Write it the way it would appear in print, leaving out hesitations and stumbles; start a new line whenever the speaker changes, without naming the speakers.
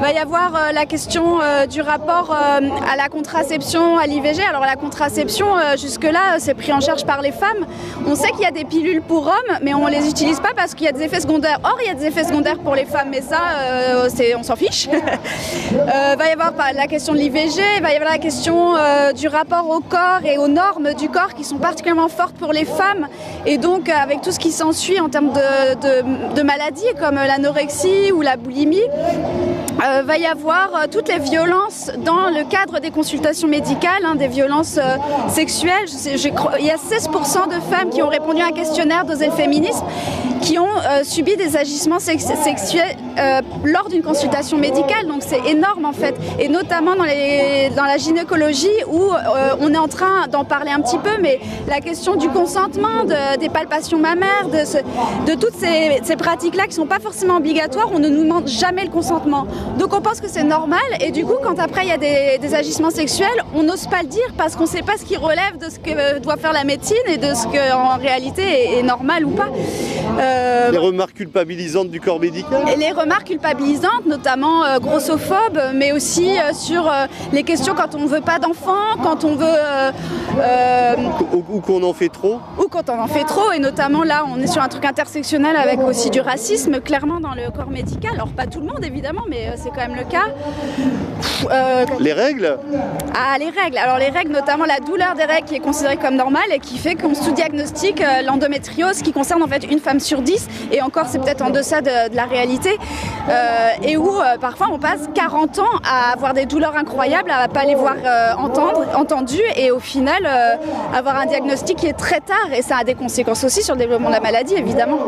va y avoir la question du rapport à la contraception, à l'IVG. Alors la contraception, jusque-là, c'est pris en charge par les femmes. On sait qu'il y a des pilules pour hommes, mais on ne les utilise pas parce qu'il y a des effets secondaires. Or, il y a des effets secondaires pour les femmes, mais ça, on s'en fiche. Va y avoir la question de l'IVG, il va y avoir la question du rapport au corps et aux normes du corps qui sont particulièrement fortes pour les femmes. Et donc, avec tout ce qui s'ensuit en termes de maladies comme l'anorexie ou la boulimie, va y avoir toutes les violences dans le cadre des consultations médicales, des violences sexuelles. Il y a 16% de femmes qui ont répondu à un questionnaire d'Osez Féminisme qui ont subi des agissements sexuels lors d'une consultation médicale. Donc c'est énorme en fait. Et notamment dans la gynécologie où on est en train d'en parler un petit peu, mais la question du consentement, des palpations mammaires, de toutes ces pratiques-là qui ne sont pas forcément obligatoires, on ne nous demande jamais le consentement. Donc on pense que c'est normal et du coup quand après il y a des agissements sexuels, on n'ose pas le dire parce qu'on ne sait pas ce qui relève de ce que doit faire la médecine et de ce que en réalité est normal ou pas.
Les remarques culpabilisantes du corps médical ?
Les remarques culpabilisantes, notamment grossophobes, mais aussi sur les questions quand on ne veut pas d'enfants, quand on veut...
Ou qu'on en fait trop ?
Ou quand on en fait trop, et notamment là, on est sur un truc intersectionnel avec aussi du racisme, clairement dans le corps médical. Alors pas tout le monde évidemment, mais c'est quand même le cas.
Les règles ?
Ah, les règles. Alors les règles, notamment la douleur des règles qui est considérée comme normale et qui fait qu'on sous-diagnostique l'endométriose qui concerne en fait une femme sur 10 et encore c'est peut-être en deçà de la réalité et où parfois on passe 40 ans à avoir des douleurs incroyables, à ne pas les voir entendues et au final avoir un diagnostic qui est très tard et ça a des conséquences aussi sur le développement de la maladie évidemment.